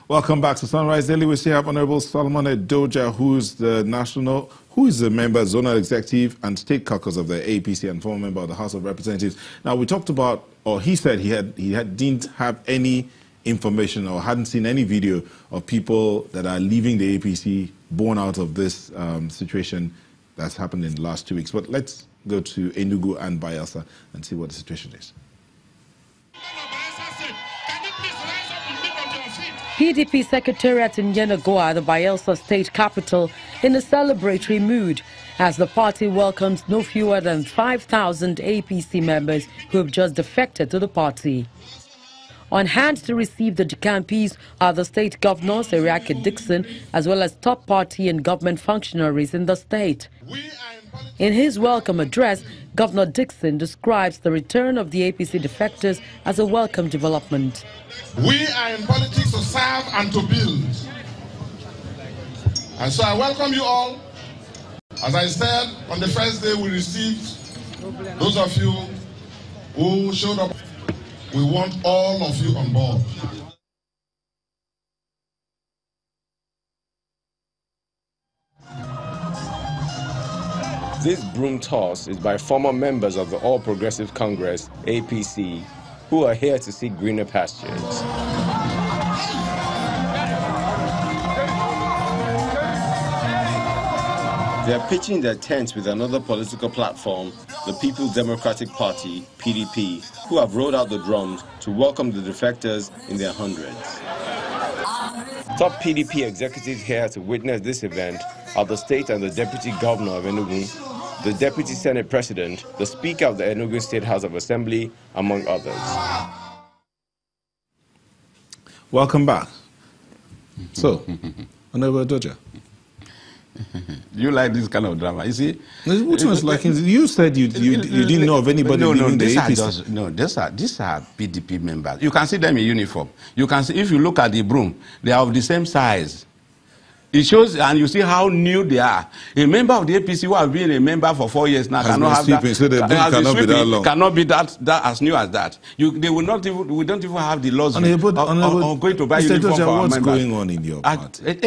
Welcome back to Sunrise Daily. We still have Honorable Solomon Edojah, who is a member, zonal executive and state caucus of the APC and former member of the House of Representatives. Now, we talked about, or he said didn't have any information or hadn't seen any video of people that are leaving the APC born out of this situation that's happened in the last 2 weeks. But let's go to Enugu and Bayelsa and see what the situation is. PDP Secretariat in Yenagoa, the Bayelsa state capital, in a celebratory mood as the party welcomes no fewer than 5,000 APC members who have just defected to the party. On hand to receive the decampees are the state governor, Seriake Dixon, as well as top party and government functionaries in the state. In his welcome address, Governor Dixon describes the return of the APC defectors as a welcome development. We are in politics to serve and to build. And so I welcome you all. As I said, on the first day we received those of you who showed up. We want all of you on board. This broom toss is by former members of the All Progressive Congress, APC, who are here to see greener pastures. They are pitching their tents with another political platform, the People's Democratic Party, PDP, who have rolled out the drums to welcome the defectors in their hundreds. Top PDP executives here to witness this event are the state and the deputy governor of Enugu, the deputy senate president, the speaker of the Enugu State House of Assembly, among others. Welcome back. So, Honorable Edojah. You like this kind of drama, you see? Which one's like? You said you didn't know of anybody leaving the APC. These are PDP members. You can see them in uniform. You can see, if you look at the broom, they are of the same size. It shows, and you see how new they are. A member of the APC who has been a member for 4 years now cannot have that. So the broom cannot be that long. Cannot be that as new as that. They will not even. We don't even have the laws on going to buy uniform for our members. What's going on in your party?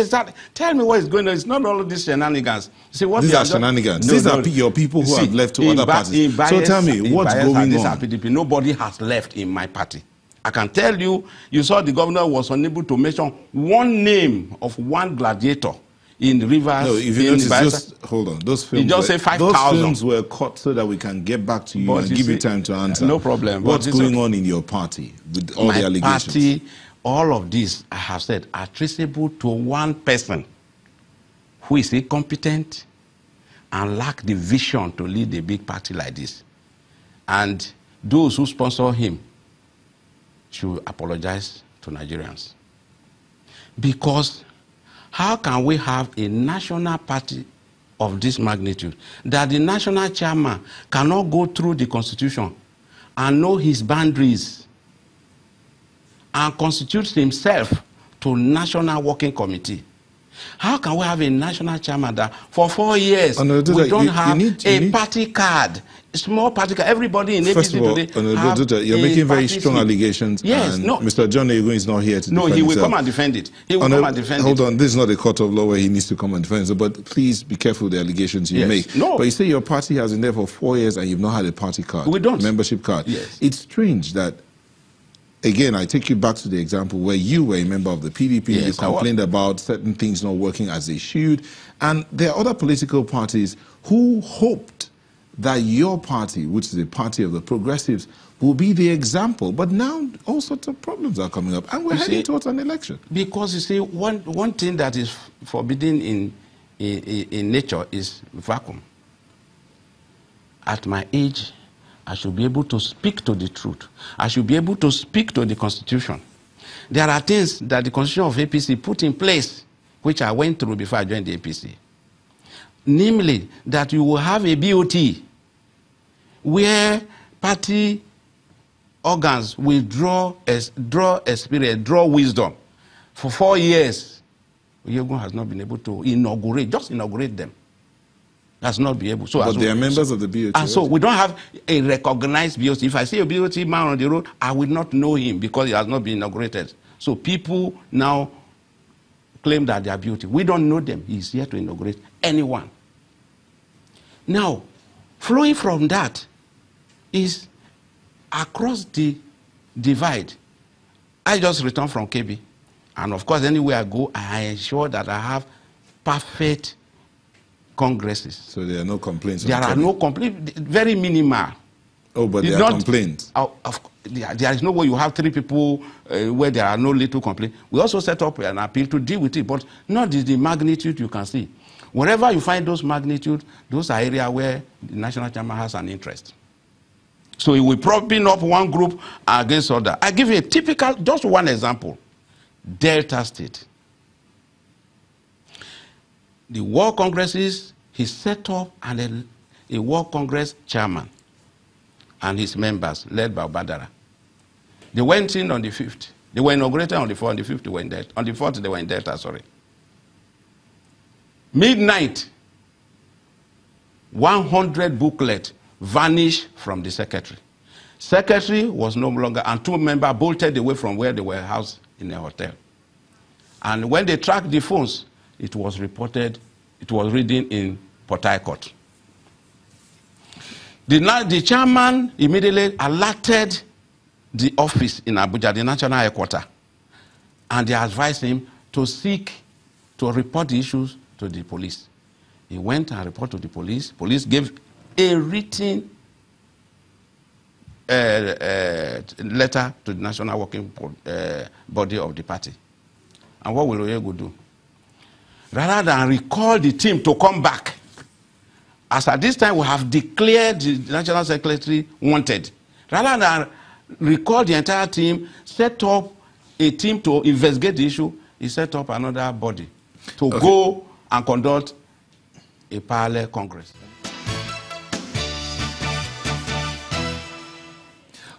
Tell me what is going on. It's not all of these shenanigans. See, what these are shenanigans. These are your people who have left to other parties. So tell me, what's going on? PDP. Nobody has left in my party. I can tell you, you saw the governor was unable to mention one name of one gladiator in Rivers. No, if you notice, just hold on. Those films, just say 5,000. Those films were cut so that we can get back to you and give you time to answer. No problem. What's going on in your party with all the allegations? Party, all of this, I have said, are traceable to one person who is incompetent and lack the vision to lead a big party like this. And those who sponsor him should apologize to Nigerians. Because how can we have a national party of this magnitude that the national chairman cannot go through the constitution and know his boundaries and constitute himself to national working committee? How can we have a national chairman that for 4 years we don't have a party card? Small party card. Everybody in APC today. You're making very strong allegations. Yes, and no. Mr. John Egun is not here to defend he will himself. come and defend it. He will come and defend it. Hold on, this is not a court of law where he needs to come and defend himself, but please be careful with the allegations you make. No. But you say your party has been there for 4 years and you've not had a party card. We don't. Membership card. Yes. It's strange that, again, I take you back to the example where you were a member of the PDP, you complained about certain things not working as they should, and there are other political parties who hoped that your party, which is a party of the progressives, will be the example. But now all sorts of problems are coming up, and we're heading towards an election. Because you see, one thing that is forbidden in nature is vacuum. At my age, I should be able to speak to the truth. I should be able to speak to the Constitution. There are things that the Constitution of APC put in place, which I went through before I joined the APC. Namely, that you will have a BOT where party organs will draw experience, draw wisdom. For 4 years, Oyegun has not been able to inaugurate them. Has not been able. So but they are members of the BOT. And so we don't have a recognized BOT. If I see a BOT man on the road, I will not know him because he has not been inaugurated. So people now claim that they are beauty. We don't know them. He's here to inaugurate anyone. Now, flowing from that is across the divide. I just returned from KB. And of course, anywhere I go, I ensure that I have perfect congresses. So there are no complaints? There are no complaints, very minimal. Oh, but there are complaints? There is no way you have 3 people where there are no little complaints. We also set up an appeal to deal with it, but not the magnitude you can see. Wherever you find those magnitudes, those are areas where the national chairman has an interest. So he will propping up one group against other. I give you a typical, just one example. Delta State. The World Congresses, he set up a World Congress chairman and his members, led by Badara. They went in on the 5th. They were inaugurated on the 4th, on the 5th they were in Delta. On the 4th they were in Delta, sorry. Midnight, 100 booklets vanished from the secretary. Secretary was no longer, and 2 members bolted away from where they were housed in a hotel. And when they tracked the phones, it was reported, it was reading in Port Harcourt. The chairman immediately alerted the office in Abuja, the national headquarters, and they advised him to report the issues to the police. He went and reported to the police. Police gave a written letter to the national working body of the party. And what will Oyego do? Rather than recall the team to come back, as at this time we have declared the national secretary wanted, rather than recall the entire team, set up a team to investigate the issue, he set up another body to go and conduct a parallel Congress.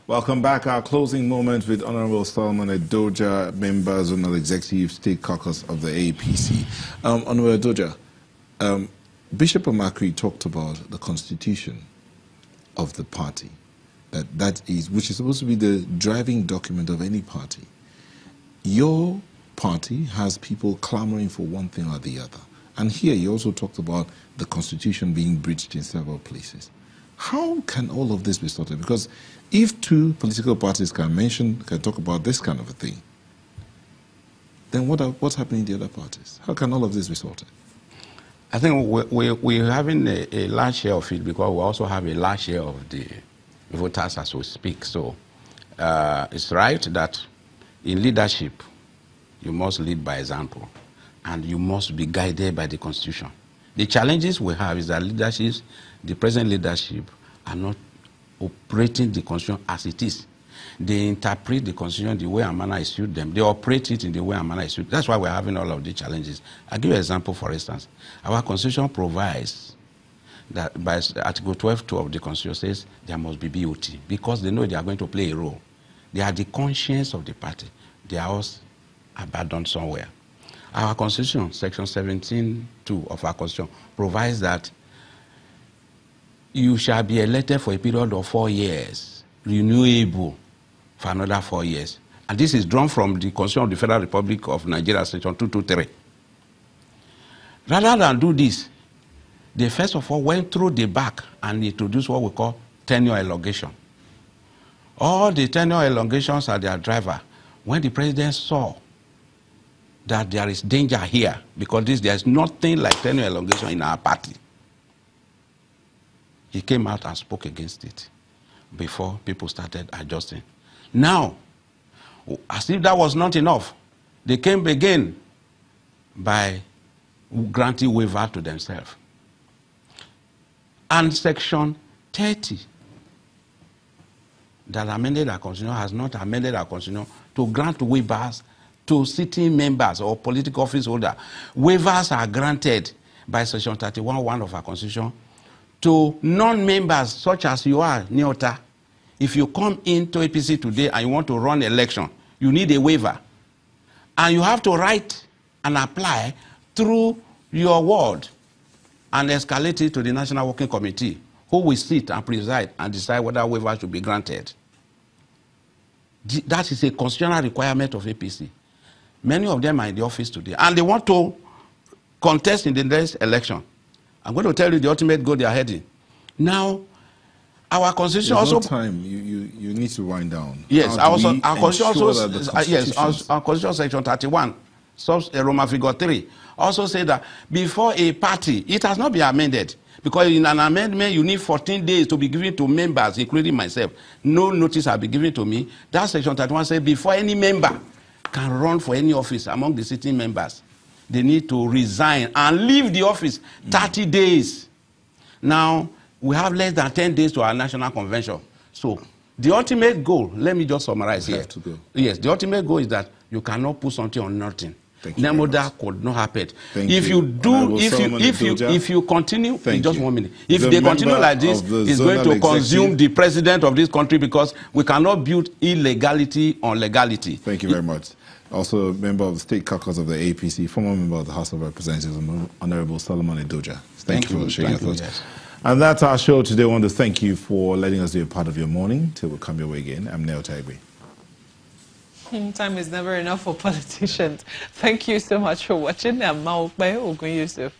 Welcome back. Our closing moment with Honorable Solomon Edojah, member Zonal Executive State Caucus of the APC. Honorable Edojah, Bishop Omakri talked about the constitution of the party, which is supposed to be the driving document of any party. Your party has people clamoring for one thing or the other. And here you also talked about the constitution being breached in several places. How can all of this be sorted? Because if 2 political parties can talk about this kind of a thing, then what's happening in the other parties? How can all of this be sorted? I think we're having a large share of it because we also have a large share of the voters as we speak. So it's right that in leadership, you must lead by example and you must be guided by the Constitution. The challenges we have is that the present leadership are not operating the Constitution as it is. They interpret the Constitution the way and manner it suits them. They operate it in the way and manner it suits them. That's why we're having all of these challenges. I'll give you an example, for instance. Our Constitution provides that by Article 12.2 of the Constitution says there must be BOT because they know they are going to play a role. They are the conscience of the party. They are all abandoned somewhere. Our Constitution, Section 17.2 of our Constitution, provides that you shall be elected for a period of 4 years, renewable for another 4 years. And this is drawn from the Constitution of the Federal Republic of Nigeria, Section 223. Rather than do this, they first of all went through the back and introduced what we call tenure elongation. All the tenure elongations are their driver. When the president saw that there is danger here, because there is nothing like tenure elongation in our party, he came out and spoke against it before people started adjusting. Now, as if that was not enough, they came again by granting waiver to themselves. And Section 30 that amended our Constitution has not amended our Constitution to grant waivers to sitting members or political office holders. Waivers are granted by Section 31.1 of our Constitution to non-members such as you are, Nyota. If you come into APC today and you want to run election, you need a waiver. And you have to write and apply through your ward and escalate it to the National Working Committee, who will sit and preside and decide whether waiver should be granted. That is a constitutional requirement of APC. Many of them are in the office today, and they want to contest in the next election. I'm going to tell you the ultimate goal they are heading. Now, our constitution There's also... no time. You need to wind down. Yes, our constitution also... yes, our constitution section 31, Roman figure 3, also say that before a party, it has not been amended. Because in an amendment, you need 14 days to be given to members, including myself. No notice has been given to me. That section 31 says before any member can run for any office among the sitting members, they need to resign and leave the office 30 days. Now, we have less than 10 days to our national convention. So, the ultimate goal, let me just summarize here. Yes, the ultimate goal is that you cannot put something on nothing. That could not happen. If you continue, just 1 minute. If they continue like this, it's going to consume the president of this country, because we cannot build illegality on legality. Thank you very much. Also a member of the State Caucus of the APC, former member of the House of Representatives, Honorable Solomon Edojah. Thank you for sharing your thoughts. Yes. And that's our show today. I want to thank you for letting us be a part of your morning. Till we come your way again, I'm Neo Taigwe. Time is never enough for politicians. Thank you so much for watching. I'm Maokbe Ogun Yusuf.